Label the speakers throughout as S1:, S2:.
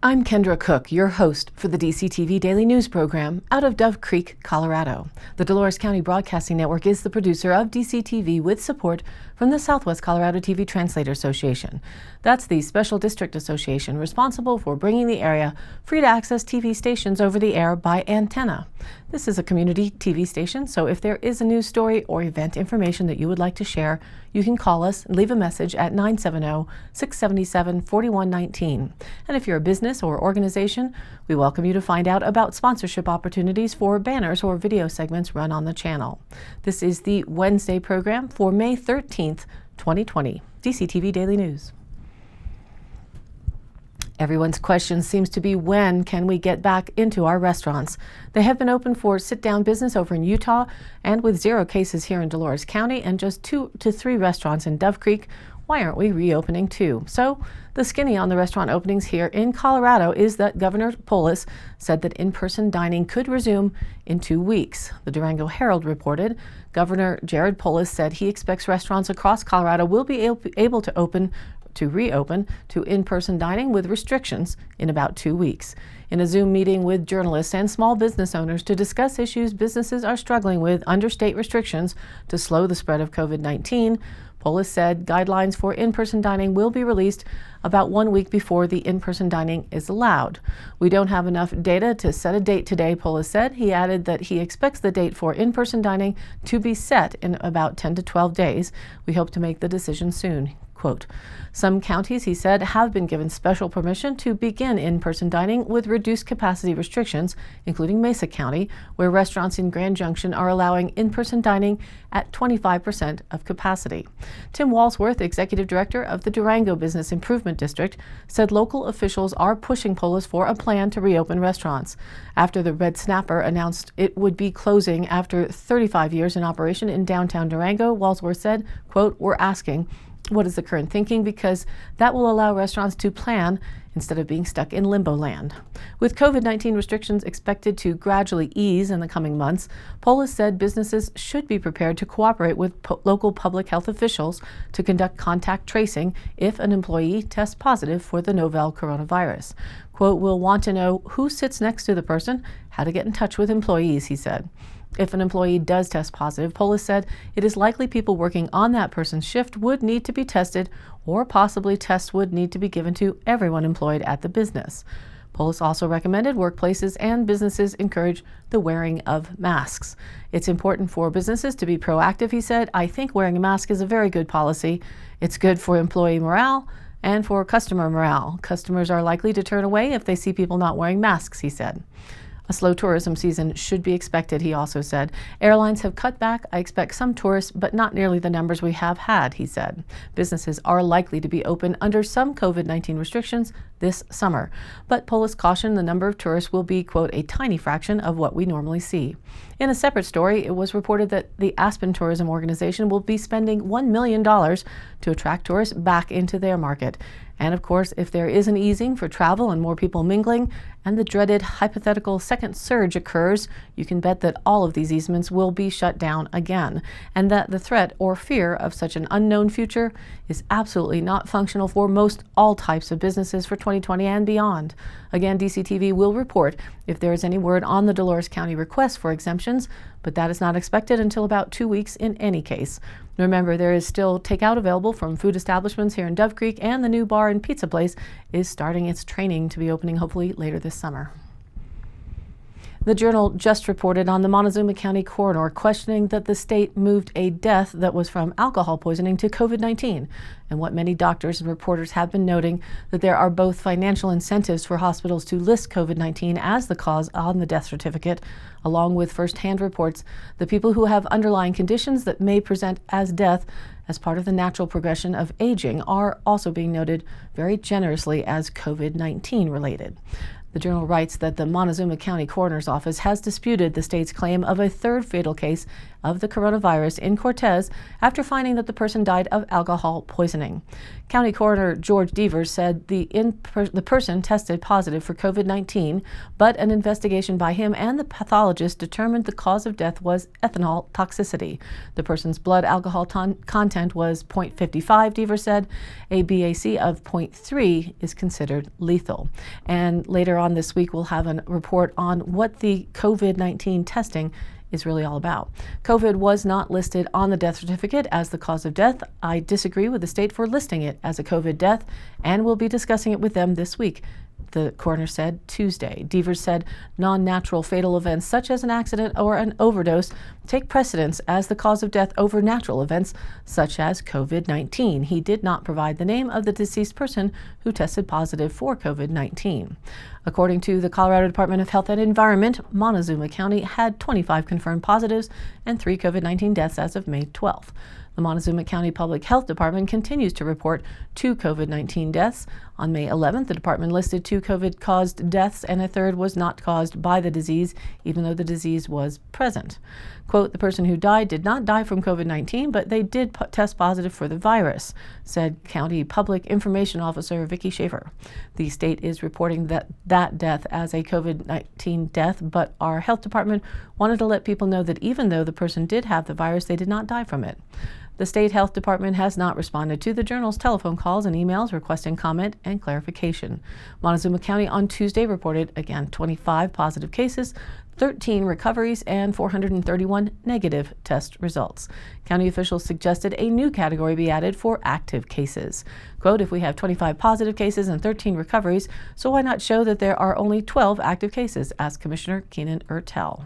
S1: I'm Kendra Cook, your host for the DCTV Daily News program out of Dove Creek, Colorado. The Dolores County Broadcasting Network is the producer of DCTV with support from the Southwest Colorado TV Translator Association. That's the Special District Association responsible for bringing the area free to access TV stations over the air by antenna. This is a community TV station, so if there is a news story or event information that you would like to share, you can call us and leave a message at 970-677-4119. And if you're a business or organization, we welcome you to find out about sponsorship opportunities for banners or video segments run on the channel. This is the Wednesday program for May 13th, 2020. DCTV Daily News. Everyone's question seems to be, when can we get back into our restaurants? They have been open for sit-down business over in Utah, and with 0 cases here in Dolores County and just 2 to 3 restaurants in Dove Creek, why aren't we reopening too? So the skinny on the restaurant openings here in Colorado is that Governor Polis said that in-person dining could resume in 2 weeks. The Durango Herald reported Governor Jared Polis said he expects restaurants across Colorado will be able to reopen to in-person dining with restrictions in about 2 weeks. In a Zoom meeting with journalists and small business owners to discuss issues businesses are struggling with under state restrictions to slow the spread of COVID-19, Polis said guidelines for in-person dining will be released about 1 week before the in-person dining is allowed. We don't have enough data to set a date today, Polis said. He added that he expects the date for in-person dining to be set in about 10 to 12 days. We hope to make the decision soon. Quote, some counties, he said, have been given special permission to begin in-person dining with reduced capacity restrictions, including Mesa County, where restaurants in Grand Junction are allowing in-person dining at 25% of capacity. Tim Walsworth, executive director of the Durango Business Improvement District, said local officials are pushing Polis for a plan to reopen restaurants. After the Red Snapper announced it would be closing after 35 years in operation in downtown Durango, Walsworth said, quote, we're asking, what is the current thinking? Because that will allow restaurants to plan instead of being stuck in limbo land. With COVID-19 restrictions expected to gradually ease in the coming months, Polis said businesses should be prepared to cooperate with local public health officials to conduct contact tracing if an employee tests positive for the novel coronavirus. Quote, we'll want to know who sits next to the person, how to get in touch with employees, he said. If an employee does test positive, Polis said it is likely people working on that person's shift would need to be tested, or possibly tests would need to be given to everyone employed at the business. Polis also recommended workplaces and businesses encourage the wearing of masks. It's important for businesses to be proactive, he said. I think wearing a mask is a very good policy. It's good for employee morale and for customer morale. Customers are likely to turn away if they see people not wearing masks, he said. A slow tourism season should be expected, he also said. Airlines have cut back. I expect some tourists, but not nearly the numbers we have had, he said. Businesses are likely to be open under some COVID-19 restrictions this summer, but Polis cautioned the number of tourists will be, quote, a tiny fraction of what we normally see. In a separate story, it was reported that the Aspen Tourism Organization will be spending $1 million to attract tourists back into their market. And of course, if there is an easing for travel and more people mingling, and the dreaded hypothetical second surge occurs, you can bet that all of these easements will be shut down again, and that the threat or fear of such an unknown future is absolutely not functional for most all types of businesses for 2020 and beyond. Again, DCTV will report if there is any word on the Dolores County request for exemptions, but that is not expected until about 2 weeks in any case. Remember, there is still takeout available from food establishments here in Dove Creek, and the new bar and pizza place is starting its training to be opening hopefully later this summer. The Journal just reported on the Montezuma County coroner questioning that the state moved a death that was from alcohol poisoning to COVID-19, and what many doctors and reporters have been noting, that there are both financial incentives for hospitals to list COVID-19 as the cause on the death certificate, along with first-hand reports that people who have underlying conditions that may present as death as part of the natural progression of aging are also being noted very generously as COVID-19 related. The Journal writes that the Montezuma County Coroner's Office has disputed the state's claim of a third fatal case of the coronavirus in Cortez after finding that the person died of alcohol poisoning. County Coroner George Devers said the person tested positive for COVID-19, but an investigation by him and the pathologist determined the cause of death was ethanol toxicity. The person's blood alcohol content was 0.55, Devers said. A BAC of 0.3 is considered lethal. And later on this week, we'll have a report on what the COVID-19 testing is really all about. COVID was not listed on the death certificate as the cause of death. I disagree with the state for listing it as a COVID death, and we'll be discussing it with them this week, the coroner said Tuesday. Devers said non-natural fatal events such as an accident or an overdose take precedence as the cause of death over natural events such as COVID-19. He did not provide the name of the deceased person who tested positive for COVID-19. According to the Colorado Department of Health and Environment, Montezuma County had 25 confirmed positives and 3 COVID-19 deaths as of May 12th. The Montezuma County Public Health Department continues to report 2 COVID-19 deaths. On May 11th, the department listed 2 COVID-caused deaths and a third was not caused by the disease, even though the disease was present. Quote, the person who died did not die from COVID-19, but they did test positive for the virus, said County Public Information Officer Vicki Schaefer. The state is reporting that death as a COVID-19 death, but our health department wanted to let people know that even though the person did have the virus, they did not die from it. The state health department has not responded to the journal's telephone calls and emails requesting comment and clarification. Montezuma County on Tuesday reported, again, 25 positive cases, 13 recoveries, and 431 negative test results. County officials suggested a new category be added for active cases. Quote, if we have 25 positive cases and 13 recoveries, so why not show that there are only 12 active cases, asked Commissioner Keenan Ertel.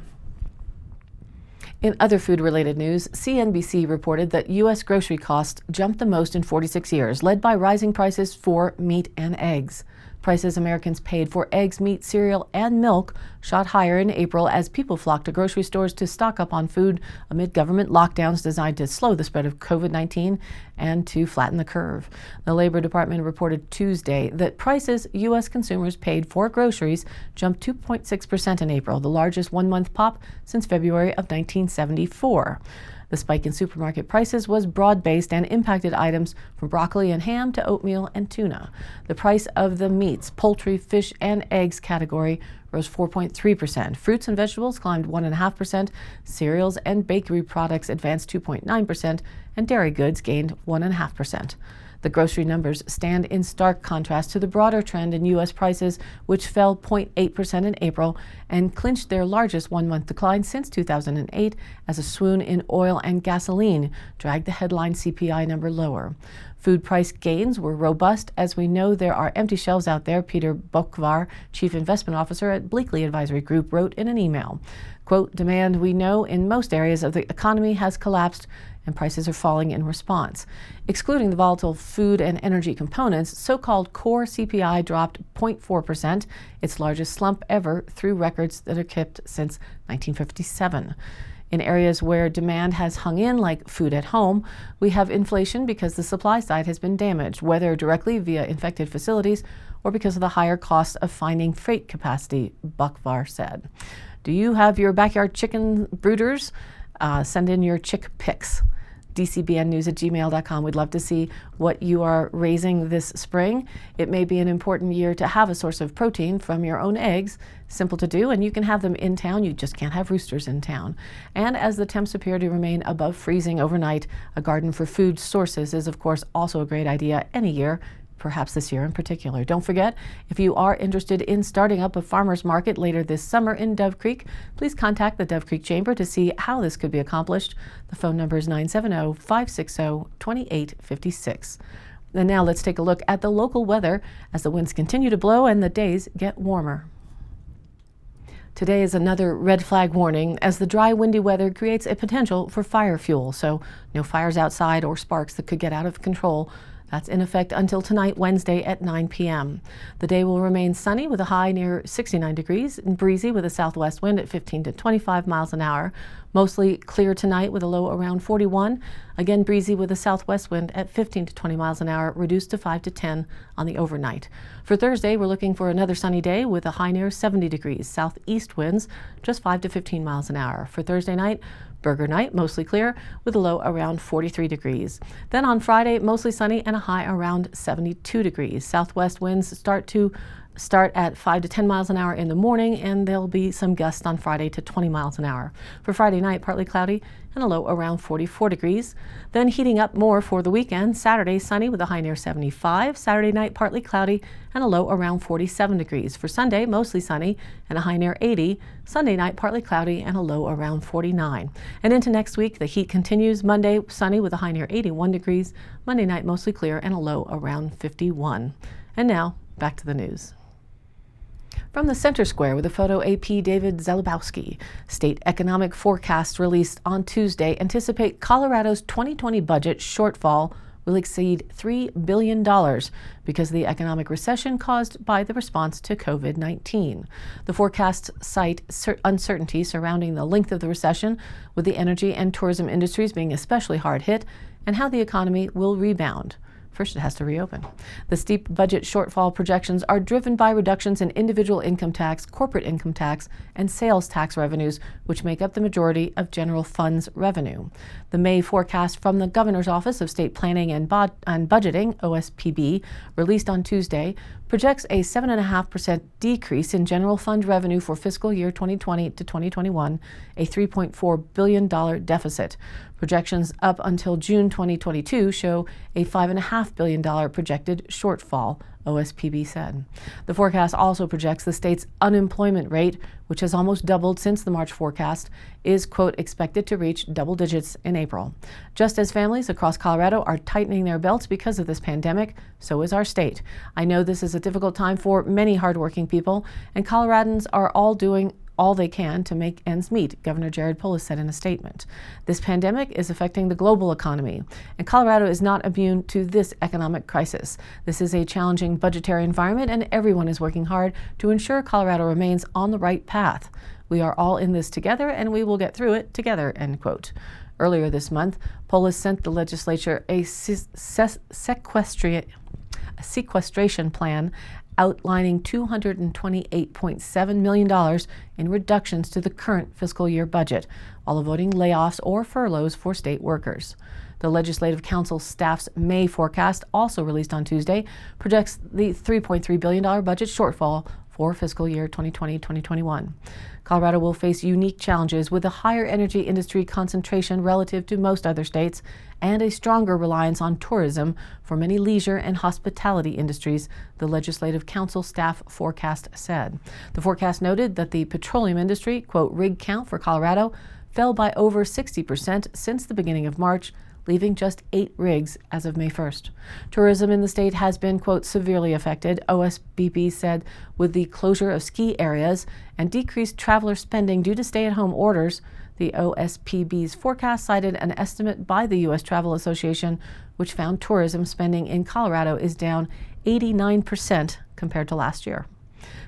S1: In other food-related news, CNBC reported that U.S. grocery costs jumped the most in 46 years, led by rising prices for meat and eggs. Prices Americans paid for eggs, meat, cereal, and milk shot higher in April as people flocked to grocery stores to stock up on food amid government lockdowns designed to slow the spread of COVID-19 and to flatten the curve. The Labor Department reported Tuesday that prices U.S. consumers paid for groceries jumped 2.6% in April, the largest one-month pop since February of 1974. The spike in supermarket prices was broad-based and impacted items from broccoli and ham to oatmeal and tuna. The price of the meats, poultry, fish, and eggs category rose 4.3%. Fruits and vegetables climbed 1.5%. Cereals and bakery products advanced 2.9%, and dairy goods gained 1.5%. The grocery numbers stand in stark contrast to the broader trend in U.S. prices, which fell 0.8% in April and clinched their largest one-month decline since 2008 as a swoon in oil and gasoline dragged the headline CPI number lower. Food price gains were robust. As we know, there are empty shelves out there, Peter Bokvar, Chief Investment Officer at Bleakley Advisory Group, wrote in an email. Quote, demand we know in most areas of the economy has collapsed and prices are falling in response. Excluding the volatile food and energy components, so-called core CPI dropped 0.4%, its largest slump ever through records that are kept since 1957. In areas where demand has hung in, like food at home, we have inflation because the supply side has been damaged, whether directly via infected facilities or because of the higher costs of finding freight capacity, Bokvar said. Do you have your backyard chicken brooders? Send in your chick pics. dcbnnews@gmail.com. We'd love to see what you are raising this spring. It may be an important year to have a source of protein from your own eggs. Simple to do, and you can have them in town. You just can't have roosters in town. And as the temps appear to remain above freezing overnight, a garden for food sources is, of course, also a great idea any year, perhaps this year in particular. Don't forget, if you are interested in starting up a farmer's market later this summer in Dove Creek, please contact the Dove Creek Chamber to see how this could be accomplished. The phone number is 970-560-2856. And now let's take a look at the local weather as the winds continue to blow and the days get warmer. Today is another red flag warning as the dry, windy weather creates a potential for fire fuel, so no fires outside or sparks that could get out of control. That's in effect until tonight, Wednesday at 9 p.m. The day will remain sunny with a high near 69 degrees and breezy with a southwest wind at 15 to 25 miles an hour. Mostly clear tonight with a low around 41. Again, breezy with a southwest wind at 15 to 20 miles an hour, reduced to 5 to 10 on the overnight. For Thursday, we're looking for another sunny day with a high near 70 degrees. Southeast winds just 5 to 15 miles an hour. For Thursday night, Burger night, mostly clear with a low around 43 degrees. Then on Friday, mostly sunny and a high around 72 degrees. Southwest winds start at 5 to 10 miles an hour in the morning, and there'll be some gusts on Friday to 20 miles an hour. For Friday night, partly cloudy and a low around 44 degrees. Then heating up more for the weekend. Saturday, sunny with a high near 75. Saturday night, partly cloudy and a low around 47 degrees. For Sunday, mostly sunny and a high near 80. Sunday night, partly cloudy and a low around 49. And into next week, the heat continues. Monday, sunny with a high near 81 degrees. Monday night, mostly clear and a low around 51. And now, back to the news. From the Center Square with a photo, AP David Zelabowski. State economic forecasts released on Tuesday anticipate Colorado's 2020 budget shortfall will exceed $3 billion because of the economic recession caused by the response to COVID-19. The forecasts cite uncertainty surrounding the length of the recession, with the energy and tourism industries being especially hard hit, and how the economy will rebound. First, it has to reopen. The steep budget shortfall projections are driven by reductions in individual income tax, corporate income tax, and sales tax revenues, which make up the majority of general funds revenue. The May forecast from the Governor's Office of State Planning and Budgeting, OSPB, released on Tuesday, projects a 7.5% decrease in general fund revenue for fiscal year 2020 to 2021, a $3.4 billion deficit. Projections up until June 2022 show a $5.5 billion projected shortfall, OSPB said. The forecast also projects the state's unemployment rate, which has almost doubled since the March forecast, is, quote, expected to reach double digits in April. Just as families across Colorado are tightening their belts because of this pandemic, so is our state. I know this is a difficult time for many hardworking people, and Coloradans are all doing all they can to make ends meet, Governor Jared Polis said in a statement. This pandemic is affecting the global economy, and Colorado is not immune to this economic crisis. This is a challenging budgetary environment, and everyone is working hard to ensure Colorado remains on the right path. We are all in this together, and we will get through it together, end quote. Earlier this month, Polis sent the legislature a sequestration plan outlining $228.7 million in reductions to the current fiscal year budget, while avoiding layoffs or furloughs for state workers. The Legislative Council staff's May forecast, also released on Tuesday, projects the $3.3 billion budget shortfall for fiscal year 2020-2021. Colorado will face unique challenges with a higher energy industry concentration relative to most other states and a stronger reliance on tourism for many leisure and hospitality industries, the Legislative Council staff forecast said. The forecast noted that the petroleum industry, quote, rig count for Colorado fell by over 60% since the beginning of March, leaving just 8 rigs as of May 1st. Tourism in the state has been, quote, severely affected, OSBB said, with the closure of ski areas and decreased traveler spending due to stay-at-home orders. The OSPB's forecast cited an estimate by the U.S. Travel Association, which found tourism spending in Colorado is down 89% compared to last year.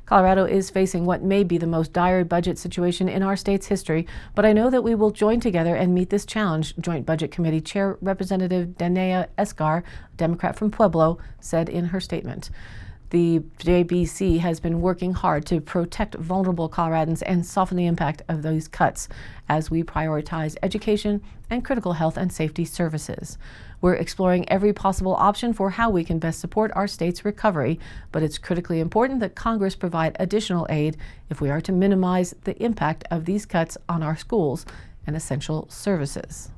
S1: Colorado is facing what may be the most dire budget situation in our state's history, but I know that we will join together and meet this challenge, Joint Budget Committee Chair Representative Danea Escar, Democrat from Pueblo, said in her statement. The JBC has been working hard to protect vulnerable Coloradans and soften the impact of those cuts as we prioritize education and critical health and safety services. We're exploring every possible option for how we can best support our state's recovery, but it's critically important that Congress provide additional aid if we are to minimize the impact of these cuts on our schools and essential services.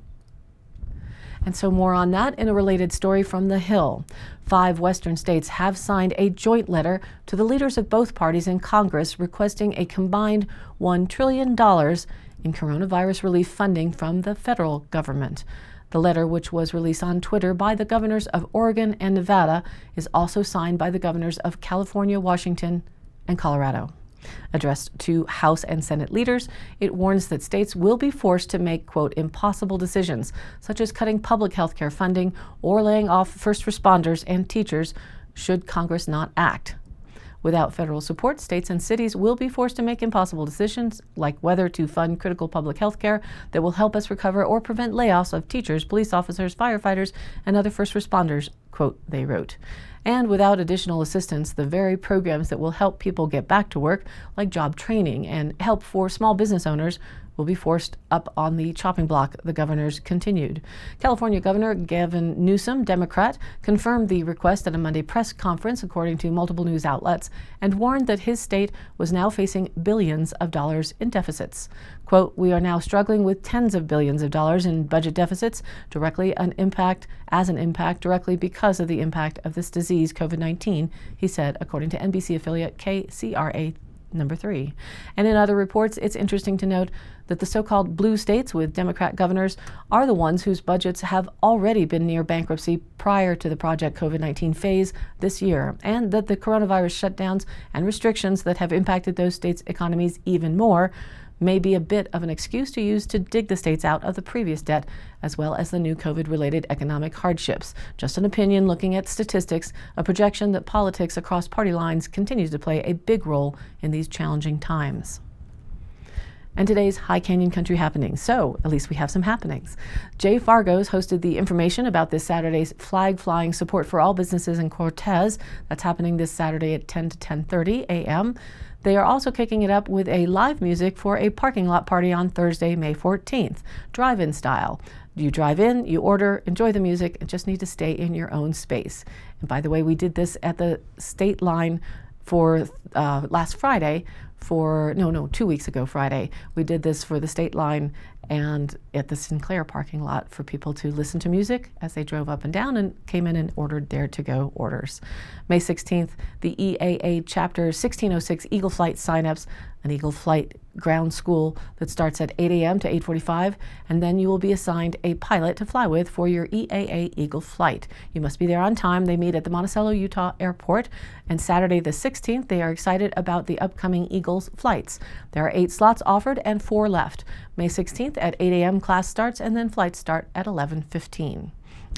S1: And so more on that in a related story from The Hill. 5 western states have signed a joint letter to the leaders of both parties in Congress requesting a combined $1 trillion in coronavirus relief funding from the federal government. The letter, which was released on Twitter by the governors of Oregon and Nevada, is also signed by the governors of California, Washington, and Colorado. Addressed to House and Senate leaders, it warns that states will be forced to make, quote, impossible decisions, such as cutting public health care funding or laying off first responders and teachers should Congress not act. Without federal support, states and cities will be forced to make impossible decisions, like whether to fund critical public health care that will help us recover or prevent layoffs of teachers, police officers, firefighters, and other first responders, quote, they wrote. And without additional assistance, the very programs that will help people get back to work, like job training and help for small business owners, will be forced up on the chopping block, the governors continued. California Governor Gavin Newsom, Democrat, confirmed the request at a Monday press conference, according to multiple news outlets, and warned that his state was now facing billions of dollars in deficits. Quote, "We are now struggling with tens of billions of dollars in budget deficits directly because of the impact of this disease, COVID-19, he said, according to NBC affiliate KCRA number 3. And in other reports, it's interesting to note that the so-called blue states with Democrat governors are the ones whose budgets have already been near bankruptcy prior to the Project COVID-19 phase this year, and that the coronavirus shutdowns and restrictions that have impacted those states' economies even more may be a bit of an excuse to use to dig the states out of the previous debt, as well as the new COVID-related economic hardships. Just an opinion looking at statistics, a projection that politics across party lines continues to play a big role in these challenging times. And today's High Canyon Country happenings. So, at least we have some happenings. Jay Fargo's hosted the information about this Saturday's flag flying support for all businesses in Cortez. That's happening this Saturday at 10 to 10:30 a.m. They are also kicking it up with a live music for a parking lot party on Thursday, May 14th, drive-in style. You drive in, you order, enjoy the music, and just need to stay in your own space. And by the way, we did this at the state line for last Friday, 2 weeks ago Friday. We did this for the state line and at the Sinclair parking lot for people to listen to music as they drove up and down and came in and ordered their to-go orders. May 16th, the EAA Chapter 1606 Eagle Flight signups, an Eagle Flight ground school that starts at 8 a.m. to 8:45, and then you will be assigned a pilot to fly with for your EAA Eagle Flight. You must be there on time. They meet at the Monticello, Utah airport, and Saturday the 16th, they are excited about the upcoming Eagles flights. There are 8 slots offered and 4 left. May 16th at 8 a.m. class starts, and then flights start at 11:15.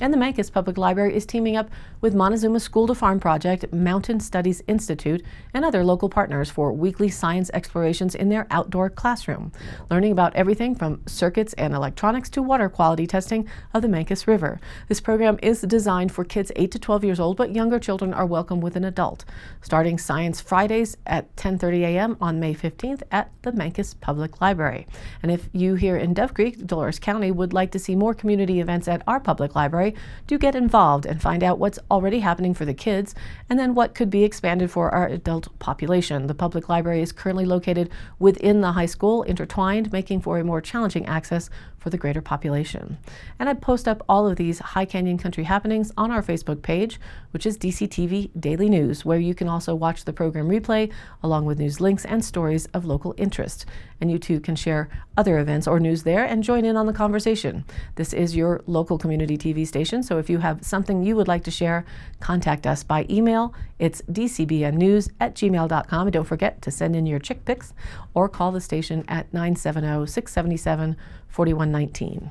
S1: And the Mancos Public Library is teaming up with Montezuma School to Farm Project, Mountain Studies Institute, and other local partners for weekly science explorations in their outdoor classroom, learning about everything from circuits and electronics to water quality testing of the Mancos River. This program is designed for kids 8 to 12 years old, but younger children are welcome with an adult. Starting Science Fridays at 10:30 a.m. on May 15th at the Mancos Public Library. And if you here in Dove Creek, Dolores County, would like to see more community events at our public library, do get involved and find out what's already happening for the kids and then what could be expanded for our adult population. The public library is currently located within the high school, intertwined, making for a more challenging access for the greater population. And I post up all of these High Canyon Country happenings on our Facebook page, which is DCTV Daily News, where you can also watch the program replay along with news links and stories of local interest. And you too can share other events or news there and join in on the conversation. This is your local community TV station, so if you have something you would like to share, contact us by email. It's dcbnnews@gmail.com. And don't forget to send in your chick pics or call the station at 970-677-4119.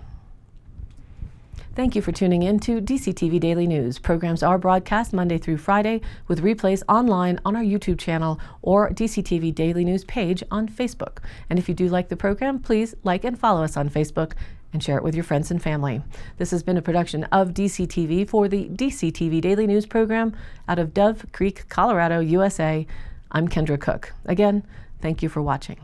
S1: Thank you for tuning in to DCTV Daily News. Programs are broadcast Monday through Friday with replays online on our YouTube channel or DCTV Daily News page on Facebook. And if you do like the program, please like and follow us on Facebook and share it with your friends and family. This has been a production of DCTV for the DCTV Daily News program out of Dove Creek, Colorado, USA. I'm Kendra Cook. Again, thank you for watching.